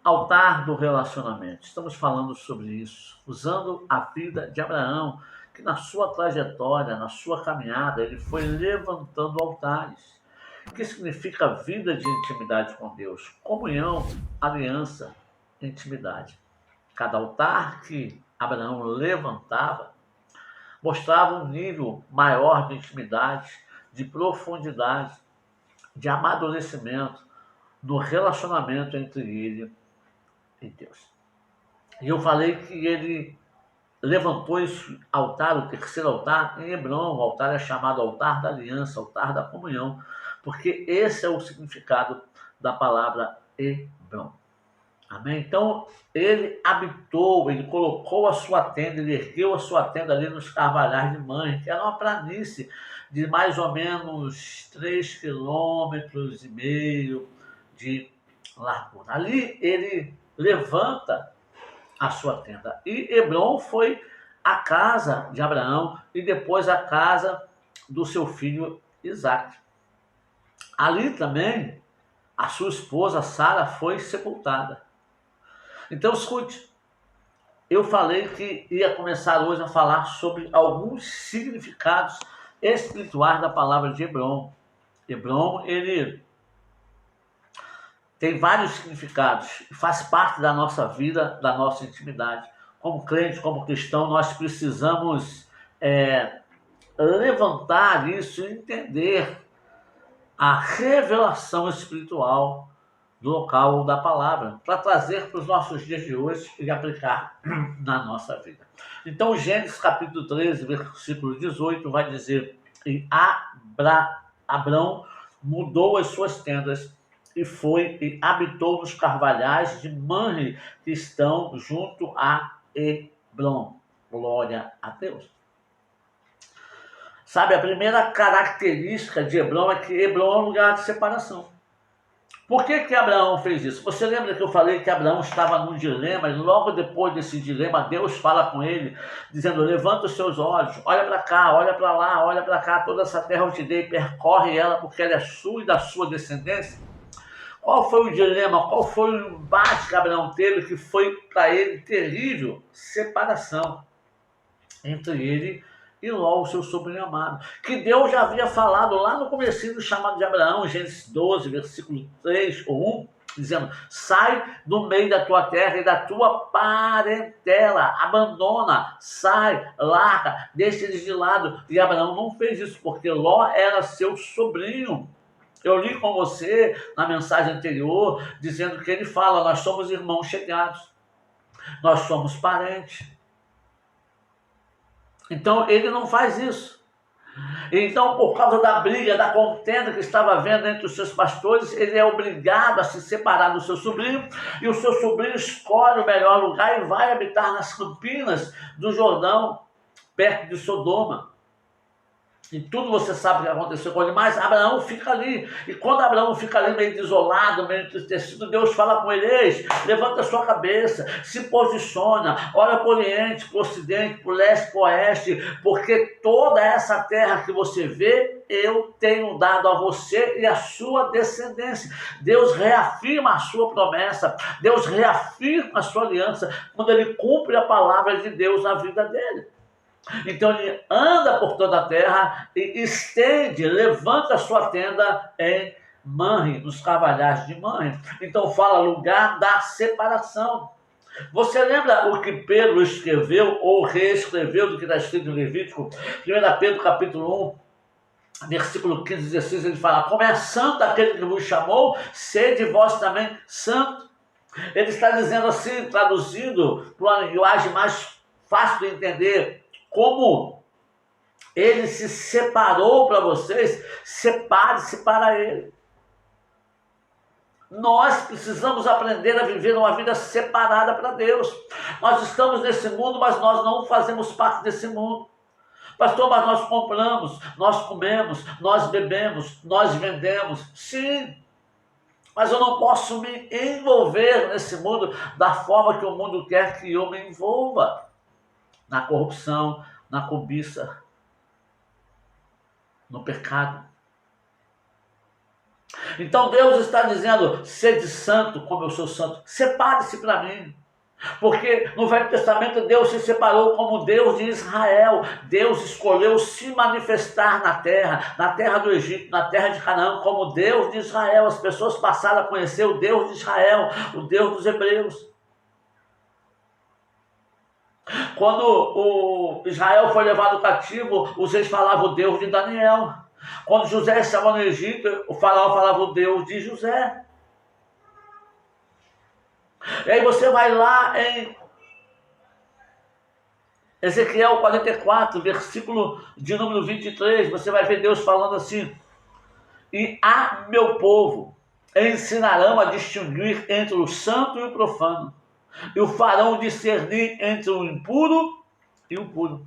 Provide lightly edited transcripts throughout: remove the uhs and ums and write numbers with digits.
Altar do relacionamento. Estamos falando sobre isso, usando a vida de Abraão, que na sua trajetória, na sua caminhada, ele foi levantando altares. O que significa vida de intimidade com Deus? Comunhão, aliança, intimidade. Cada altar que Abraão levantava mostrava um nível maior de intimidade, de profundidade, de amadurecimento no relacionamento entre ele e Deus. E eu falei que ele levantou esse altar, o terceiro altar, em Hebron. O altar é chamado altar da aliança, altar da comunhão, porque esse é o significado da palavra Hebron. Amém? Então, ele habitou, ele colocou a sua tenda, ele ergueu a sua tenda ali nos Carvalhais de Manre, que era uma planície de mais ou menos 3,5 km de largura. Ali ele levanta a sua tenda. E Hebron foi a casa de Abraão e depois a casa do seu filho Isaque. Ali também a sua esposa Sara foi sepultada. Então escute, eu falei que ia começar hoje a falar sobre alguns significados espirituais da palavra de Hebron. Hebron, ele tem vários significados, faz parte da nossa vida, da nossa intimidade. Como crente, como cristão, nós precisamos levantar isso e entender a revelação espiritual do local da palavra, para trazer para os nossos dias de hoje e aplicar na nossa vida. Então, Gênesis capítulo 13, versículo 18, vai dizer: e Abrão mudou as suas tendas e foi e habitou nos carvalhais de Manre, que estão junto a Hebron. Glória a Deus. Sabe, a primeira característica de Hebron é que Hebron é um lugar de separação. Por que Abraão fez isso? Você lembra que eu falei que Abraão estava num dilema, e logo depois desse dilema, Deus fala com ele, dizendo: levanta os seus olhos, olha para cá, olha para lá, olha para cá, toda essa terra eu te dei, percorre ela, porque ela é sua e da sua descendência. Qual foi o dilema, qual foi o embate que Abraão teve, que foi para ele terrível? Separação entre ele e Ló, o seu sobrinho amado, que Deus já havia falado lá no comecinho do chamado de Abraão, Gênesis 12, versículo 3 ou 1, dizendo: sai do meio da tua terra e da tua parentela, abandona, sai, larga, deixa eles de lado. E Abraão não fez isso, porque Ló era seu sobrinho. Eu li com você na mensagem anterior, dizendo que ele fala: nós somos irmãos chegados, nós somos parentes. Então ele não faz isso. Então, por causa da briga, da contenda que estava havendo entre os seus pastores, ele é obrigado a se separar do seu sobrinho, e o seu sobrinho escolhe o melhor lugar e vai habitar nas campinas do Jordão, perto de Sodoma. E tudo você sabe o que aconteceu com ele, mas Abraão fica ali. E quando Abraão fica ali meio desolado, meio entristecido, Deus fala com ele: ei, levanta a sua cabeça, se posiciona, olha para o Oriente, para o Ocidente, para o Leste, para o Oeste, porque toda essa terra que você vê, eu tenho dado a você e a sua descendência. Deus reafirma a sua promessa, Deus reafirma a sua aliança, quando ele cumpre a palavra de Deus na vida dele. Então ele anda por toda a terra e estende, levanta a sua tenda em Manre, nos carvalhais de Manre. Então fala lugar da separação. Você lembra o que Pedro escreveu ou reescreveu do que está escrito em Levítico? 1 Pedro capítulo 1, versículo 15 e 16, ele fala: como é santo aquele que vos chamou, sede vós também santo. Ele está dizendo assim, traduzindo para uma linguagem mais fácil de entender, como ele se separou para vocês, separe-se para ele. Nós precisamos aprender a viver uma vida separada para Deus. Nós estamos nesse mundo, mas nós não fazemos parte desse mundo. Pastor, mas nós compramos, nós comemos, nós bebemos, nós vendemos. Sim, mas eu não posso me envolver nesse mundo da forma que o mundo quer que eu me envolva. Na corrupção, na cobiça, no pecado. Então Deus está dizendo, sede santo como eu sou santo, separe-se para mim. Porque no Velho Testamento Deus se separou como Deus de Israel. Deus escolheu se manifestar na terra do Egito, na terra de Canaã, como Deus de Israel. As pessoas passaram a conhecer o Deus de Israel, o Deus dos hebreus. Quando o Israel foi levado cativo, os reis falavam o Deus de Daniel. Quando José estava no Egito, o faraó falava o Deus de José. E aí você vai lá em Ezequiel 44, versículo de número 23, você vai ver Deus falando assim: e a meu povo ensinarão a distinguir entre o santo e o profano, e o farão discernir entre o impuro e o puro.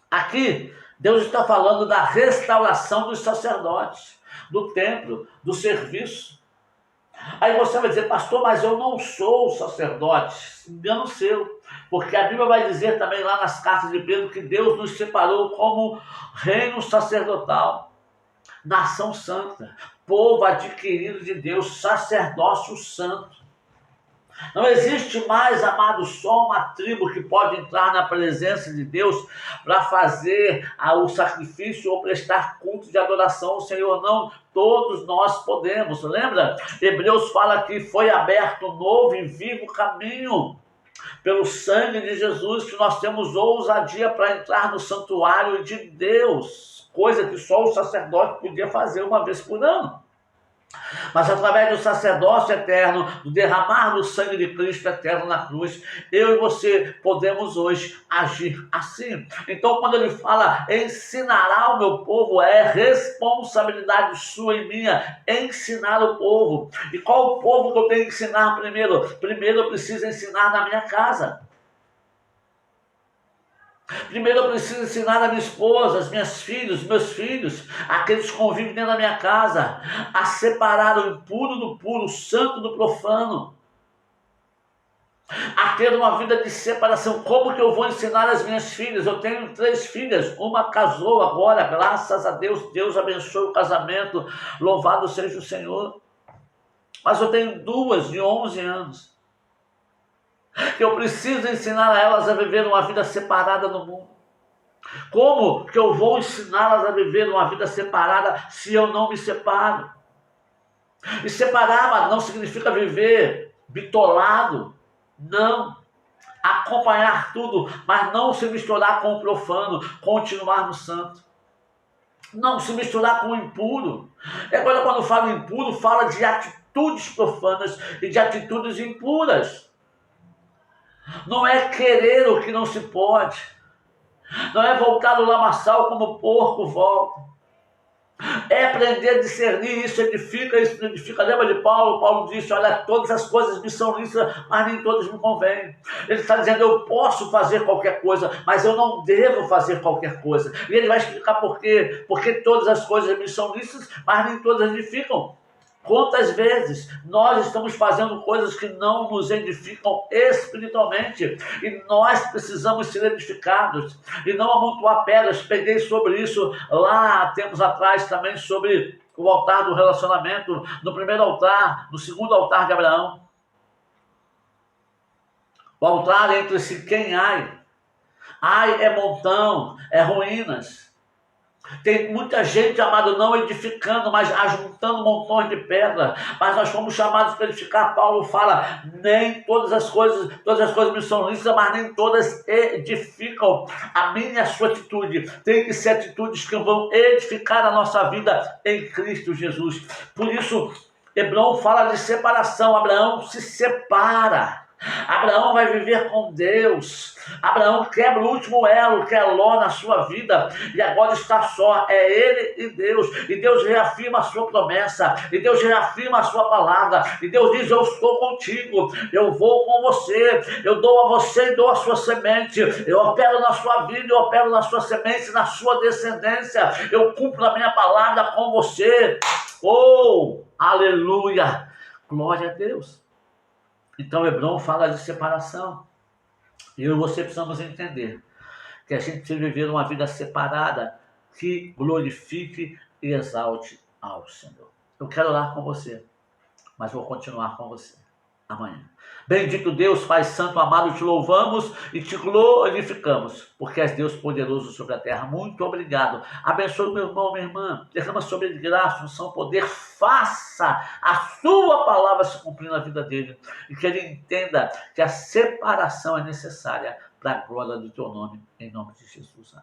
Aqui, Deus está falando da restauração dos sacerdotes, do templo, do serviço. Aí você vai dizer, pastor, mas eu não sou sacerdote. Engano seu. Porque a Bíblia vai dizer também lá nas cartas de Pedro que Deus nos separou como reino sacerdotal, nação santa, povo adquirido de Deus, sacerdócio santo. Não existe mais, amado, só uma tribo que pode entrar na presença de Deus para fazer o sacrifício ou prestar culto de adoração ao Senhor. Não, todos nós podemos. Lembra? Hebreus fala que foi aberto um novo e vivo caminho pelo sangue de Jesus, que nós temos ousadia para entrar no santuário de Deus, coisa que só o sacerdote podia fazer uma vez por ano. Mas através do sacerdócio eterno, do derramar do sangue de Cristo eterno na cruz, eu e você podemos hoje agir assim. Então, quando ele fala ensinará o meu povo, é responsabilidade sua e minha ensinar o povo. E qual o povo que eu tenho que ensinar primeiro? Primeiro eu preciso ensinar na minha casa. Primeiro eu preciso ensinar a minha esposa, as minhas filhas, meus filhos, aqueles que convivem dentro da minha casa, a separar o impuro do puro, o santo do profano, a ter uma vida de separação. Como que eu vou ensinar as minhas filhas? Eu tenho 3 filhas, uma casou agora, graças a Deus, Deus abençoe o casamento, louvado seja o Senhor. Mas eu tenho 2 de 11 anos. Que eu preciso ensinar a elas a viver uma vida separada no mundo. Como que eu vou ensiná-las a viver uma vida separada se eu não me separo? E separar não significa viver bitolado, não. Acompanhar tudo, mas não se misturar com o profano, continuar no santo. Não se misturar com o impuro. Agora, quando falo impuro, fala de atitudes profanas e de atitudes impuras. Não é querer o que não se pode. Não é voltar no lamaçal como o porco volta. É aprender a discernir, isso edifica, isso não edifica. Lembra de Paulo? Paulo disse, olha, todas as coisas me são lícitas, mas nem todas me convêm. Ele está dizendo, eu posso fazer qualquer coisa, mas eu não devo fazer qualquer coisa. E ele vai explicar por quê. Porque todas as coisas me são lícitas, mas nem todas edificam. Quantas vezes nós estamos fazendo coisas que não nos edificam espiritualmente e nós precisamos ser edificados e não amontoar pedras. Peguei sobre isso lá tempos atrás também, sobre o altar do relacionamento, no primeiro altar, no segundo altar de Abraão. O altar entre Siquém e Ai. Ai é montão, é ruínas. Tem muita gente, amado, não edificando, mas ajuntando montões de pedra. Mas nós fomos chamados para edificar. Paulo fala, nem todas as coisas me são lícitas, mas nem todas edificam. A minha e a sua atitude tem que ser atitudes que vão edificar a nossa vida em Cristo Jesus. Por isso, Hebrão fala de separação. Abraão se separa. Abraão vai viver com Deus. Abraão quebra o último elo, que é Ló na sua vida, e agora está só, é ele e Deus reafirma a sua promessa, e Deus reafirma a sua palavra, e Deus diz, eu estou contigo, eu vou com você, eu dou a você e dou a sua semente, eu opero na sua vida, eu opero na sua semente, na sua descendência, eu cumpro a minha palavra com você. Oh, aleluia, glória a Deus. Então, Hebrão fala de separação. E eu e você precisamos entender que a gente precisa viver uma vida separada que glorifique e exalte ao Senhor. Eu quero orar com você, mas vou continuar com você amanhã. Bendito Deus, Pai Santo, amado, te louvamos e te glorificamos, porque és Deus poderoso sobre a terra. Muito obrigado. Abençoe meu irmão, minha irmã. Derrama sobre ele graça, unção, poder. Faça a sua palavra se cumprir na vida dele. E que ele entenda que a separação é necessária para a glória do teu nome, em nome de Jesus.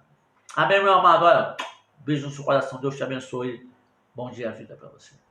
Amém, meu amado. Olha, beijo no seu coração. Deus te abençoe. Bom dia, vida para você.